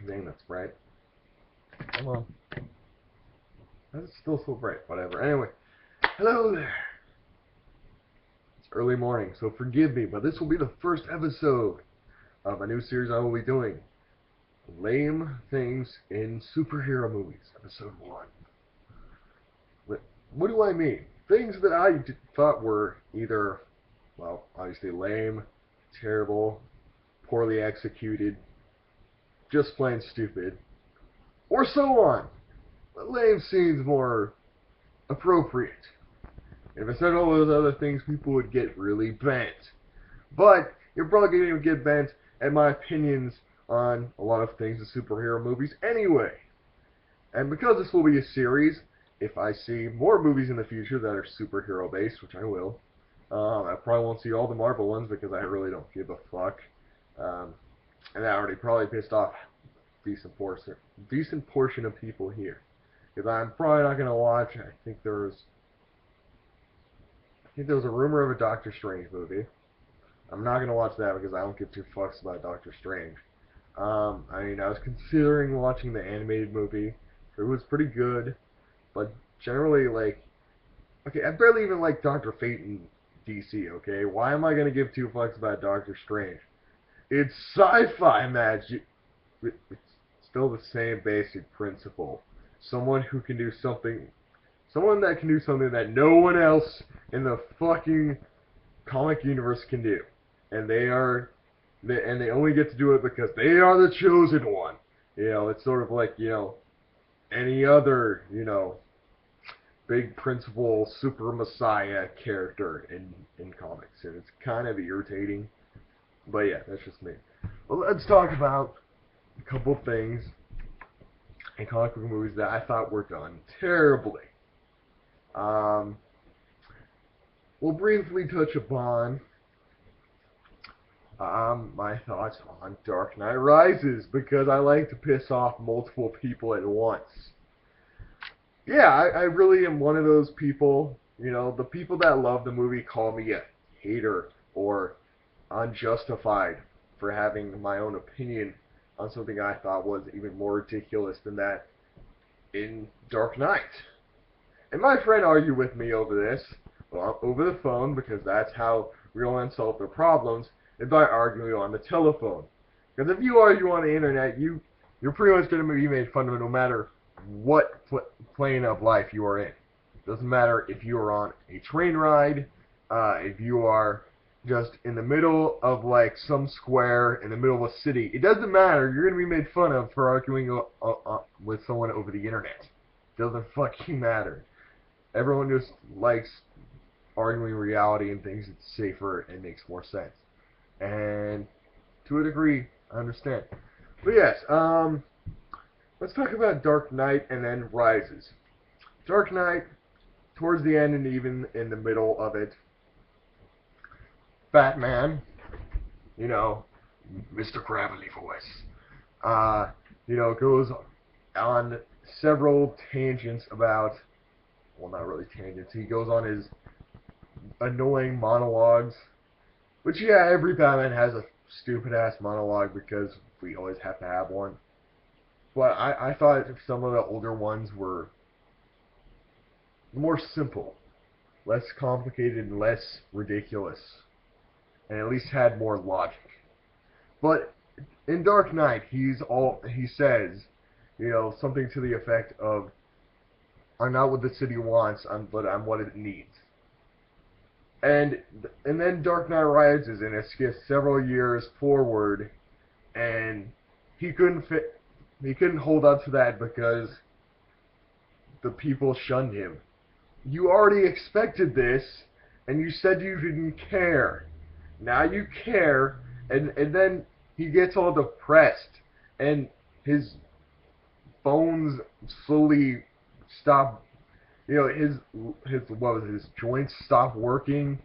Dang, that's bright. Come on. That's still so bright. Whatever. Anyway, hello there. It's early morning, so forgive me, but this will be the first episode of a new series I will be doing. Lame things in superhero movies, episode 1. What do I mean? Things that I thought were either, well, obviously lame, terrible, poorly executed, just plain stupid, or so on. But lame seems more appropriate. If I said all those other things, people would get really bent. But you're probably going to get bent at my opinions on a lot of things in superhero movies anyway. And because this will be a series, if I see more movies in the future that are superhero based, which I will, I probably won't see all the Marvel ones because I really don't give a fuck. And that already probably pissed off a decent portion of people here. Because I'm probably not going to watch, I think there was a rumor of a Doctor Strange movie. I'm not going to watch that because I don't give two fucks about Doctor Strange. I was considering watching the animated movie. It was pretty good, but generally, okay, I barely even like Doctor Fate in DC, okay? Why am I going to give two fucks about Doctor Strange? It's sci-fi magic. It's still the same basic principle. Someone that can do something that no one else in the fucking comic universe can do. And they only get to do it because they are the chosen one. It's sort of like, any other, big principal super messiah character in comics. And it's kind of irritating. But yeah, that's just me. Well, let's talk about a couple things in comic book movies that I thought were done terribly. We'll briefly touch upon my thoughts on Dark Knight Rises, because I like to piss off multiple people at once. Yeah, I really am one of those people. The people that love the movie call me a hater or unjustified for having my own opinion on something I thought was even more ridiculous than that in Dark Knight. And my friend argued with me over this, well, over the phone, because that's how real men solve their problems, and by arguing on the telephone. Because if you argue on the internet, you're pretty much going to be made fun of no matter what plane of life you are in. It doesn't matter if you are on a train ride, if you are just in the middle of some square in the middle of a city. It doesn't matter. You're going to be made fun of for arguing with someone over the internet. It doesn't fucking matter. Everyone just likes arguing reality and thinks it's safer and makes more sense. And to a degree, I understand. But yes, let's talk about Dark Knight and then Rises. Dark Knight, towards the end and even in the middle of it, Batman, Mr. Gravelly voice, goes on several tangents about, well, not really tangents, he goes on his annoying monologues, which, yeah, every Batman has a stupid-ass monologue because we always have to have one. But I thought some of the older ones were more simple, less complicated, and less ridiculous, and at least had more logic. But in Dark Knight, he says, something to the effect of, "I'm not what the city wants, but I'm what it needs." And then Dark Knight Rises, and it skips several years forward, and he couldn't hold up to that because the people shunned him. You already expected this, and you said you didn't care. Now you care, and then he gets all depressed, and his bones slowly stop. His joints stop working,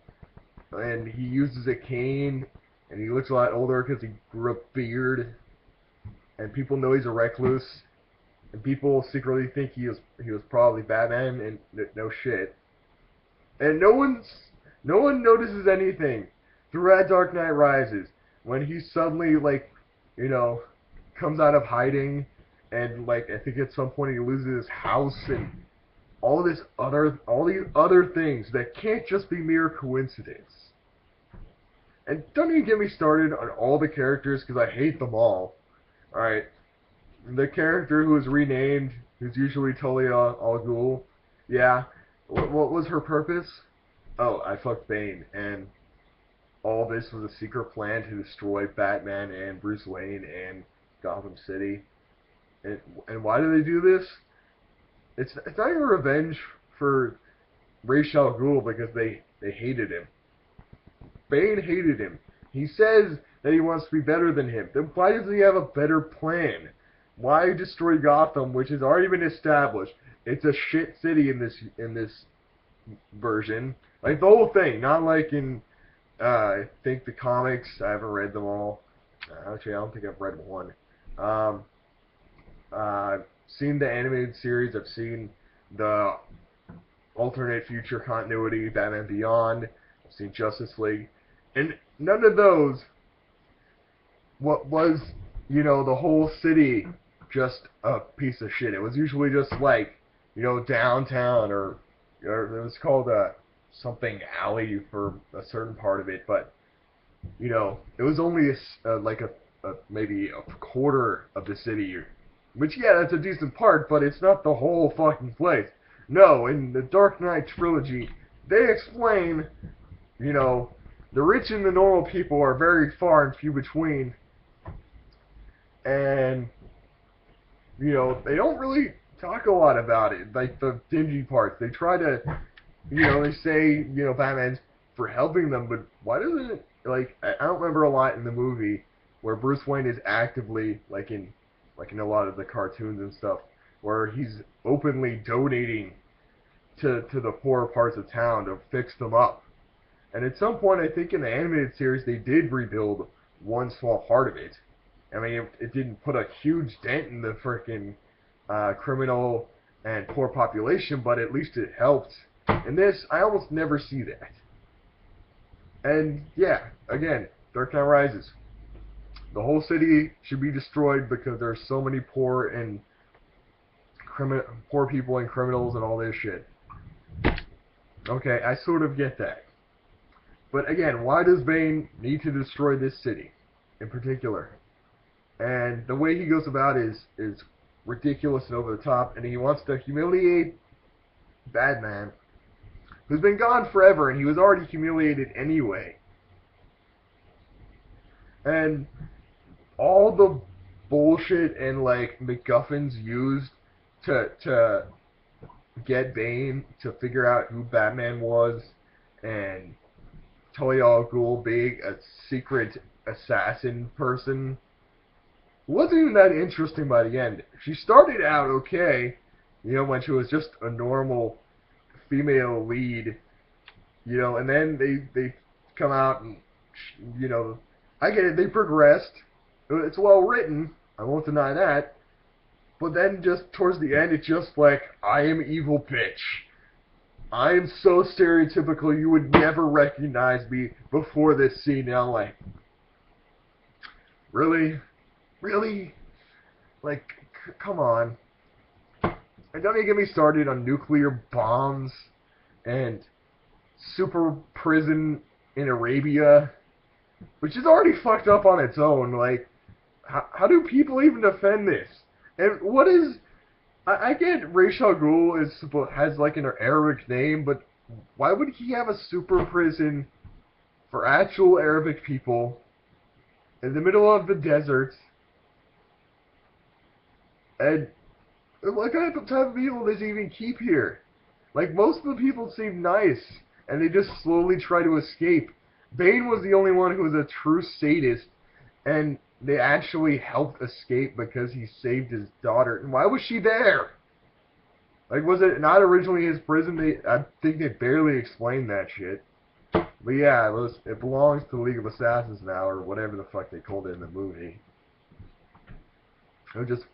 and he uses a cane, and he looks a lot older because he grew a beard, and people know he's a recluse, and people secretly think he was probably Batman, and no shit, and no one notices anything throughout Dark Knight Rises when he suddenly comes out of hiding, and like I think at some point he loses his house and all these other things that can't just be mere coincidence. And don't even get me started on all the characters because I hate them all. All right, the character who was renamed, who's usually Talia al Ghul, yeah. What was her purpose? Oh, I fucked Bane, and all this was a secret plan to destroy Batman and Bruce Wayne and Gotham City. And why do they do this? It's not even revenge for Ra's al Ghul because they hated him. Bane hated him. He says that he wants to be better than him. Then why doesn't he have a better plan? Why destroy Gotham, which has already been established? It's a shit city in this version. Like the whole thing, not like in I think the comics. I haven't read them all. Actually, I don't think I've read one. I've seen the animated series. I've seen the alternate future continuity, Batman Beyond. I've seen Justice League, and none of those. What was, the whole city just a piece of shit? It was usually just like, downtown or it was called something alley for a certain part of it, but it was only like maybe a quarter of the city, which yeah, that's a decent part, but it's not the whole fucking place. No, in the Dark Knight trilogy, they explain, the rich and the normal people are very far and few between, and they don't really talk a lot about it, like the dingy parts. They try to, they say, Batman's for helping them, but why doesn't it, like, I don't remember a lot in the movie where Bruce Wayne is actively, like in a lot of the cartoons and stuff, where he's openly donating to the poorer parts of town to fix them up. And at some point, I think in the animated series, they did rebuild one small part of it. I mean, it didn't put a huge dent in the freaking criminal and poor population, but at least it helped. In this, I almost never see that. And yeah, again, Dark Knight Rises. The whole city should be destroyed because there's so many poor people and criminals and all this shit. Okay, I sort of get that. But again, why does Bane need to destroy this city in particular? And the way he goes about is ridiculous and over the top, and he wants to humiliate Batman, who's been gone forever, and he was already humiliated anyway. And all the bullshit and like MacGuffins used to get Bane to figure out who Batman was, and Talia al Ghul being a secret assassin person, wasn't even that interesting by the end. She started out okay, when she was just a normal female lead, and then they come out and, I get it, they progressed. It's well written, I won't deny that. But then just towards the end, it's just like, I am evil bitch. I am so stereotypical you would never recognize me before this scene. And I'm like, really? Really? Like, come on. And don't even get me started on nuclear bombs and super prison in Arabia, which is already fucked up on its own. Like, how do people even defend this? And what is... I get Ra's al Ghul has like an Arabic name, but why would he have a super prison for actual Arabic people in the middle of the desert? And what kind of type of people does he even keep here? Like, most of the people seem nice, and they just slowly try to escape. Bane was the only one who was a true sadist, and they actually helped escape because he saved his daughter. And why was she there? Like, was it not originally his prison? I think they barely explained that shit. But yeah, it belongs to the League of Assassins now, or whatever the fuck they called it in the movie. It was just...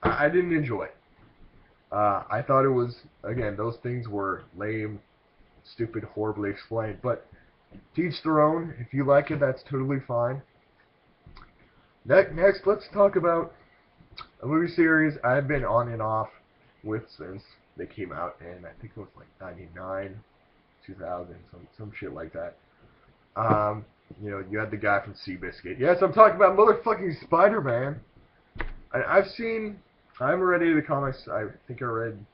I didn't enjoy it. I thought it was, again, those things were lame, stupid, horribly explained. But to each their own. If you like it, that's totally fine. Next, let's talk about a movie series I've been on and off with since they came out, and I think it was like 99, 2000, some shit like that. You had the guy from Seabiscuit. Yes, I'm talking about motherfucking Spider-Man. I haven't read any of the comics. I think I read.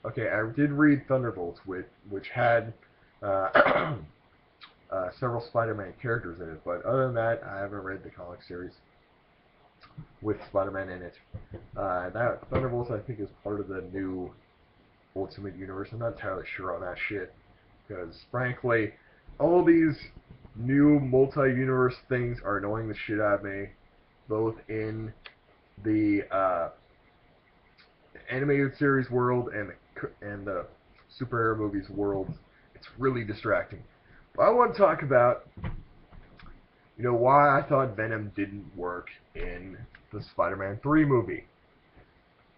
Okay, I did read Thunderbolts, which had several Spider-Man characters in it. But other than that, I haven't read the comic series with Spider-Man in it. That Thunderbolts, I think, is part of the new Ultimate Universe. I'm not entirely sure on that shit, because frankly, all these new multi-universe things are annoying the shit out of me, both in the animated series world and the superhero movies world. It's really distracting. But I want to talk about, why I thought Venom didn't work in the Spider-Man 3 movie.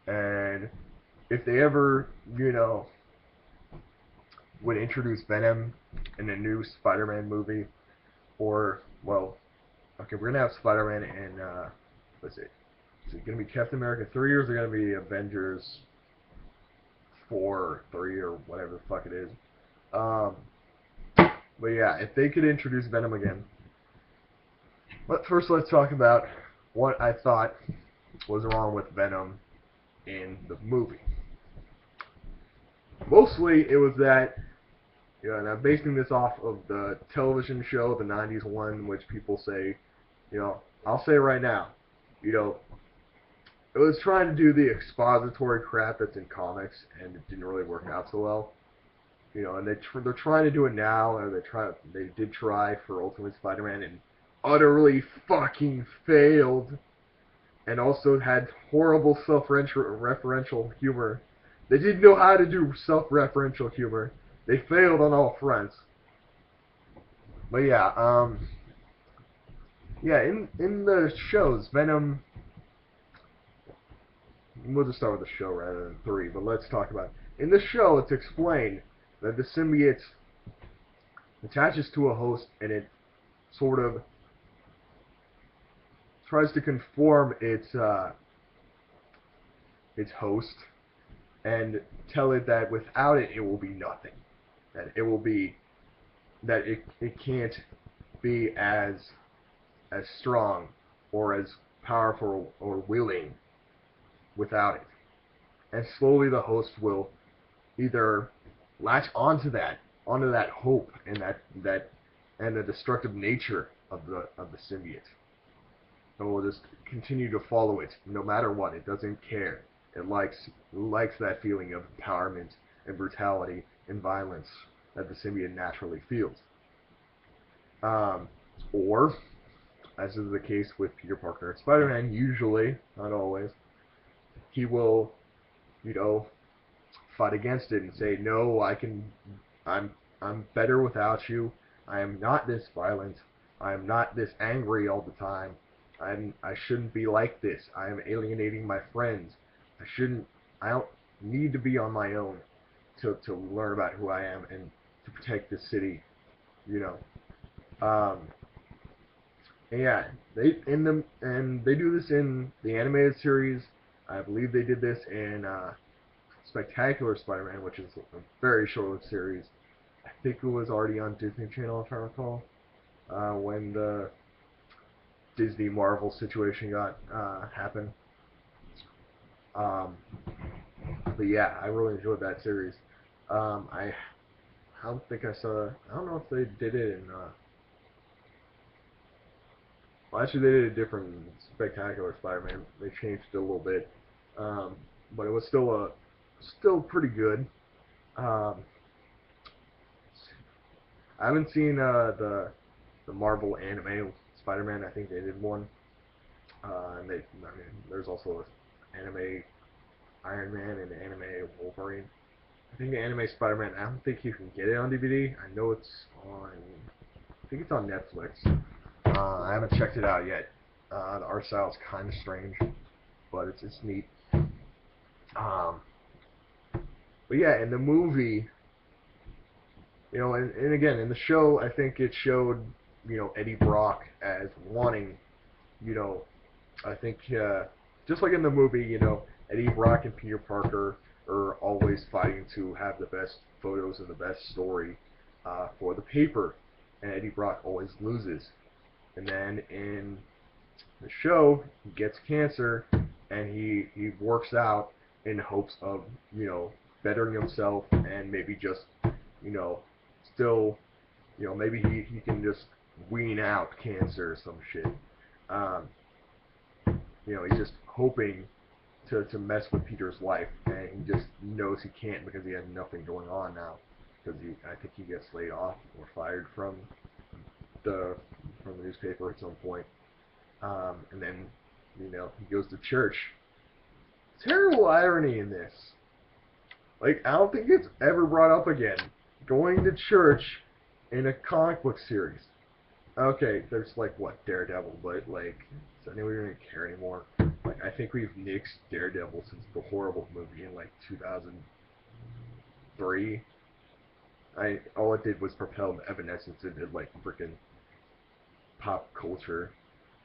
And if they ever, would introduce Venom in a new Spider-Man movie, or, well, okay, we're going to have Spider-Man in, let's see, is it going to be Captain America 3, or is it going to be Avengers 4 or 3, or whatever the fuck it is? But yeah, if they could introduce Venom again. But first, let's talk about what I thought was wrong with Venom in the movie. Mostly, it was that, and I'm basing this off of the television show, the 90s one, which people say, I'll say right now, it was trying to do the expository crap that's in comics, and it didn't really work out so well. And they're trying to do it now, and they did try for Ultimate Spider-Man, and utterly fucking failed, and also had horrible self-referential humor. They didn't know how to do self-referential humor. They failed on all fronts. But yeah, in the shows, Venom. We'll just start with the show rather than 3, but let's talk about it. In the show, it's explained that the symbiote attaches to a host, and it sort of tries to conform its host and tell it that without it, it will be nothing. That it can't be as strong or as powerful or willing without it. And slowly the host will either latch onto that hope and the destructive nature of the symbiote, and will just continue to follow it no matter what. It doesn't care. It likes that feeling of empowerment and brutality and violence that the symbiote naturally feels. Or, as is the case with Peter Parker and Spider-Man, usually, not always, he will, fight against it and say, no, I'm better without you. I am not this violent. I am not this angry all the time. I shouldn't be like this. I am alienating my friends. I don't need to be on my own to learn about who I am and to protect this city, And yeah, they do this in the animated series. I believe they did this in Spectacular Spider-Man, which is a very short series. I think it was already on Disney Channel, if I recall, when the Disney Marvel situation happened. But yeah, I really enjoyed that series. I don't think I saw. I don't know if they did it in. Well, actually, they did a different Spectacular Spider-Man. They changed it a little bit, but it was still pretty good. I haven't seen the Marvel anime Spider-Man. I think they did one. There's also an anime Iron Man and an anime Wolverine. I think the anime Spider-Man. I don't think you can get it on DVD. I know it's on. I think it's on Netflix. I haven't checked it out yet. The art style is kind of strange, but it's neat. But yeah, in the movie, and again, in the show, I think it showed, Eddie Brock as wanting you know, I think just like in the movie, Eddie Brock and Peter Parker are always fighting to have the best photos and the best story for the paper, and Eddie Brock always loses. And then in the show, he gets cancer, and he works out in hopes of bettering himself and maybe just still maybe he can just wean out cancer or some shit. Um, he's just hoping to mess with Peter's life, and he just knows he can't because he has nothing going on now. Because I think he gets laid off or fired the from the newspaper at some point. And then he goes to church. Terrible irony in this. Like, I don't think it's ever brought up again. Going to church in a comic book series. Okay, there's like what, Daredevil, but like, does anyone even care anymore? Like, I think we've nixed Daredevil since the horrible movie in like 2003. All it did was propel Evanescence into like freaking pop culture.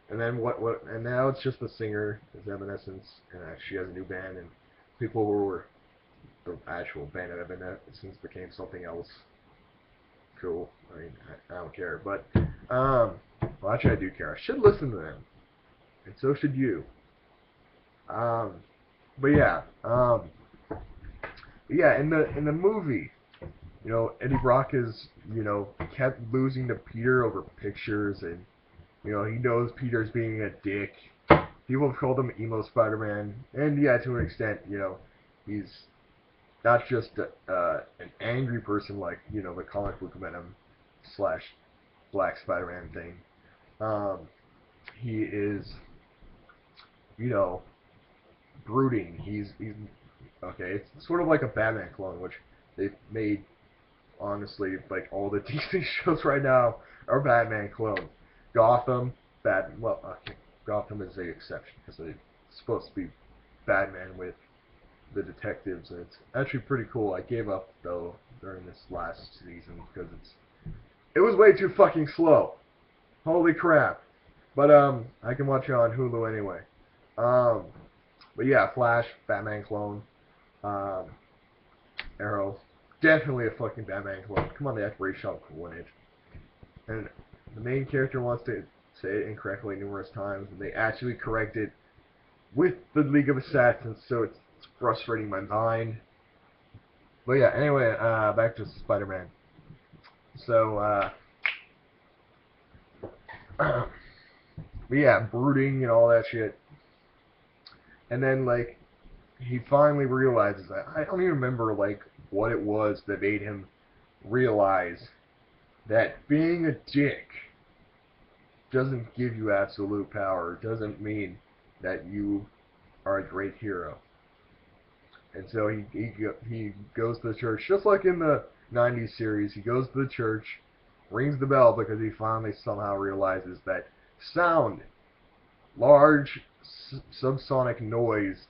And then and now it's just the singer is Evanescence, and she has a new band, and people who were the actual band of Evanescence became something else. Cool. I mean, I don't care, but well, actually I do care. I should listen to them, and so should you. Um, but yeah, in the movie, Eddie Brock is kept losing to Peter over pictures, and he knows Peter's being a dick. People have called him emo Spider-Man, and yeah, to an extent, he's not just an angry person like the comic book Venom slash Black Spider-Man thing. He is brooding. He's okay. It's sort of like a Batman clone, which they've made. Honestly, like all the DC shows right now are Batman clones. Gotham, Gotham is the exception because it's supposed to be Batman with the detectives, and it's actually pretty cool. I gave up though during this last season because it was way too fucking slow. Holy crap! But I can watch it on Hulu anyway. But yeah, Flash, Batman clone, um, Arrow, definitely a fucking Batman clone. Come on, they act racial cool in it. And the main character wants to say it incorrectly numerous times, and they actually correct it with the League of Assassins, so it's frustrating my mind. But yeah, anyway, back to Spider-Man. So, but yeah, brooding and all that shit. And then, like, he finally realizes that. I don't even remember, like, what it was that made him realize that being a dick doesn't give you absolute power. It doesn't mean that you are a great hero. And so he goes to the church, just like in the 90s series. He goes to the church, rings the bell because he finally somehow realizes that sound, large subsonic noise,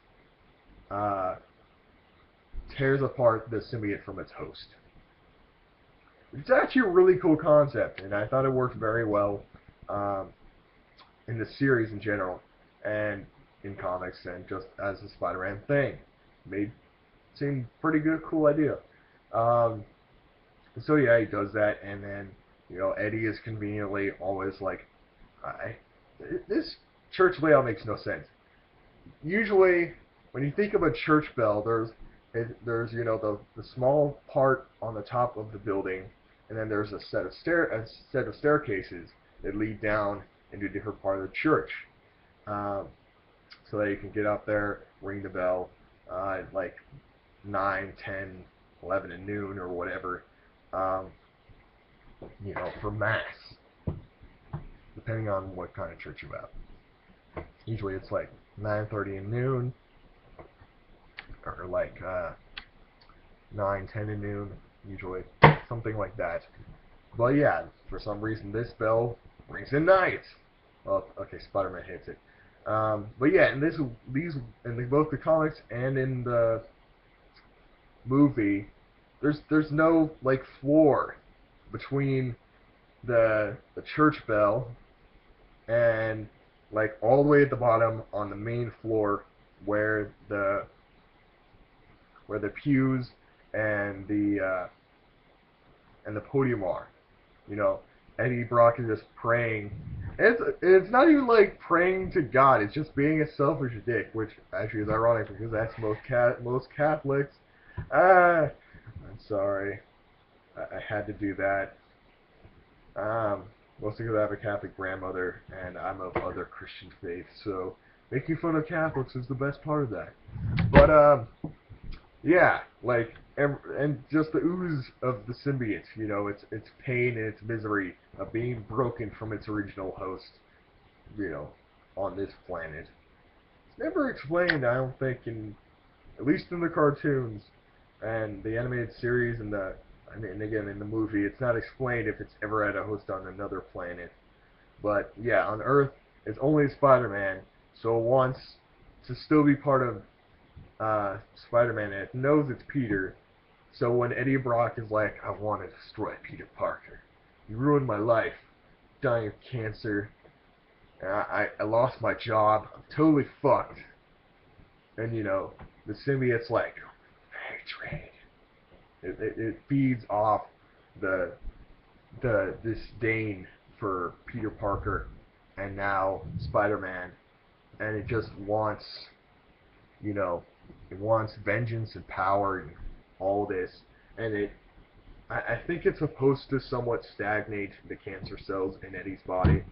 tears apart the symbiote from its host. It's actually a really cool concept, and I thought it worked very well in the series in general, and in comics, and just as a Spider-Man thing. Seemed pretty good, cool idea. So yeah, he does that, and then Eddie is conveniently always like, this church layout makes no sense. Usually, when you think of a church bell, there's the small part on the top of the building, and then there's a set of staircases that lead down into a different part of the church, so that you can get up there, ring the bell, at like 9, 10, 11, and noon or whatever, for mass, depending on what kind of church you're at. Usually it's like 9:30 and noon, or like 9, 10 and noon, usually, something like that. But yeah, for some reason this bell rings at night. Well, okay, Spider-Man hates it. But yeah, in both the comics and in the movie, there's no like floor between the church bell and like all the way at the bottom on the main floor where the pews and the podium are. You know, Eddie Brock is just praying. It's not even like praying to God. It's just being a selfish dick, which actually is ironic because that's most Catholics. I'm sorry. I had to do that. Mostly because I have a Catholic grandmother and I'm of other Christian faiths, so making fun of Catholics is the best part of that. But yeah, like and just the ooze of the symbiote, you know, its pain and its misery of being broken from its original host, you know, on this planet. It's never explained, I don't think, at least in the cartoons and the animated series and again in the movie, it's not explained if it's ever had a host on another planet. But yeah, on Earth, it's only Spider-Man, so it wants to still be part of Spider-Man, and it knows it's Peter. So when Eddie Brock is like, I want to destroy Peter Parker. You ruined my life. Dying of cancer. I lost my job. I'm totally fucked. And you know, the symbiote's like, hatred. It feeds off the disdain for Peter Parker and now Spider-Man, and it just wants, you know, it wants vengeance and power and all this, and I think it's supposed to somewhat stagnate the cancer cells in Eddie's body.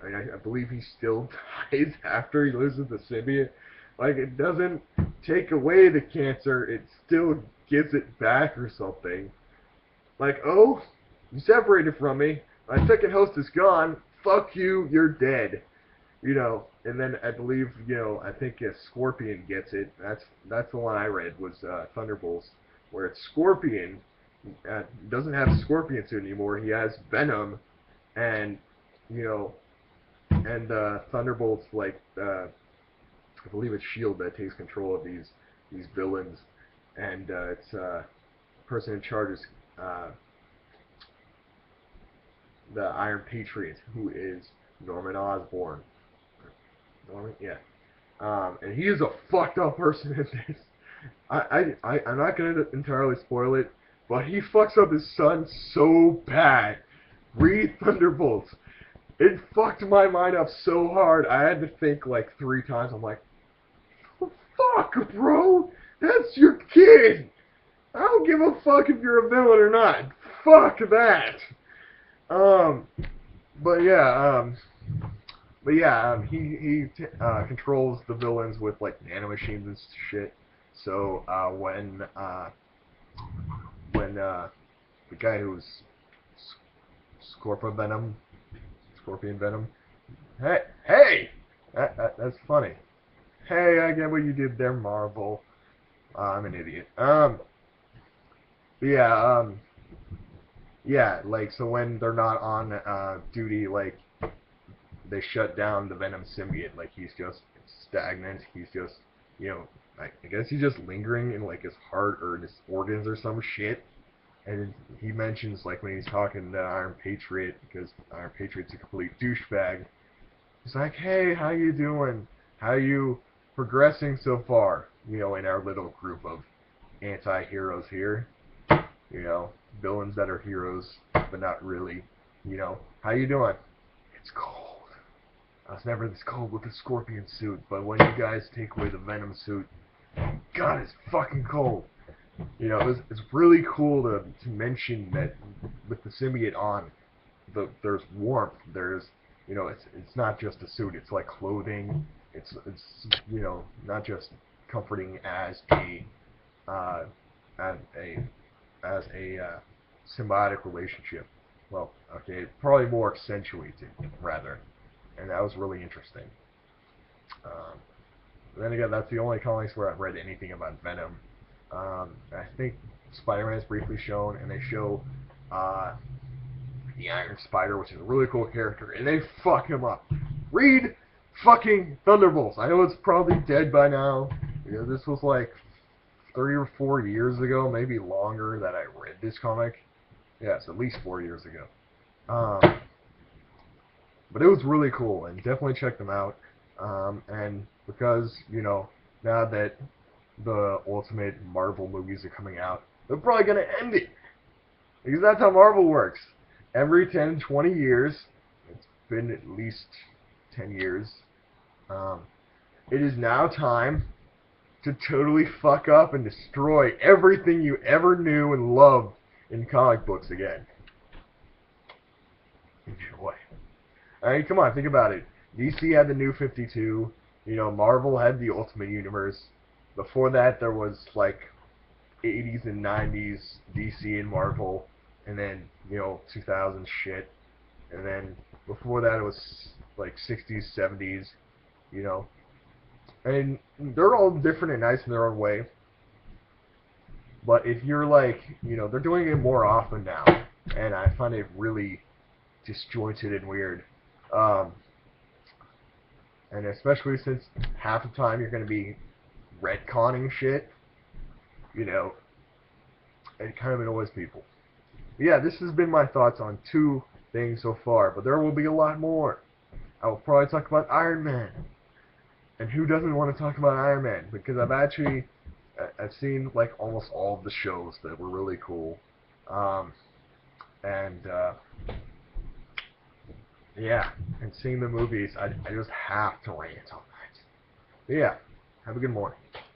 I mean, I believe he still dies after he loses the symbiote. Like, it doesn't take away the cancer, it still gives it back or something. Like, oh, you separated from me, my second host is gone, fuck you, you're dead. You know, and then I believe, you know, I think Scorpion gets it. That's the one I read was Thunderbolts, where it's Scorpion doesn't have Scorpion suit anymore. He has Venom, and you know, and Thunderbolts like I believe it's Shield that takes control of these villains, and it's person in charge is the Iron Patriot, who is Norman Osborn. Norman, yeah. And he is a fucked up person in this. I'm not going to entirely spoil it, but he fucks up his son so bad. Read Thunderbolts. It fucked my mind up so hard, I had to think like 3 times. I'm like, oh, fuck, bro, that's your kid. I don't give a fuck if you're a villain or not. Fuck that. But yeah, he controls the villains with like nanomachines and shit. So when the guy who's Scorpion Venom, hey, that's funny. Hey, I get what you did there, Marvel. I'm an idiot. Yeah, like so when they're not on duty, like they shut down the Venom symbiote. Like he's just stagnant. He's just, you know, I guess he's just lingering in like his heart or his organs or some shit. And he mentions like when he's talking to Iron Patriot, because Iron Patriot's a complete douchebag. He's like, hey, how you doing? How you progressing so far? You know, in our little group of anti-heroes here. You know, villains that are heroes, but not really. You know, how you doing? It's cold. I was never this cold with the Scorpion suit, but when you guys take away the Venom suit, God, it's fucking cold. You know, it's really cool to mention that with the symbiote on, there's warmth. There's, you know, it's not just a suit. It's like clothing. It's you know, not just comforting as a symbiotic relationship. Well, okay, probably more accentuated rather, and that was really interesting. Then again, that's the only comics where I've read anything about Venom. I think Spider-Man is briefly shown, and they show the Iron Spider, which is a really cool character, and they fuck him up. Read fucking Thunderbolts. I know it's probably dead by now. You know, this was like 3 or 4 years ago, maybe longer, that I read this comic. Yes, at least 4 years ago. But it was really cool, and definitely check them out. And because, now that the Ultimate Marvel movies are coming out, they're probably going to end it. Because that's how Marvel works. Every 10, 20 years, it's been at least 10 years, um, it is now time to totally fuck up and destroy everything you ever knew and loved in comic books again. Enjoy. I mean, come on, think about it. DC had the New 52. Marvel had the Ultimate Universe. Before that, there was like 80s and 90s DC and Marvel, and then 2000 shit, and then before that it was like 60s, 70s. You know, and they're all different and nice in their own way. But if you're like, they're doing it more often now, and I find it really disjointed and weird. Um, and especially since half the time you're going to be retconning shit, it kind of annoys people. But yeah, this has been my thoughts on 2 things so far, but there will be a lot more. I will probably talk about Iron Man. And who doesn't want to talk about Iron Man? Because I've seen like almost all of the shows that were really cool. Um, and yeah, and seeing the movies, I just have to rant on that. But yeah, have a good morning.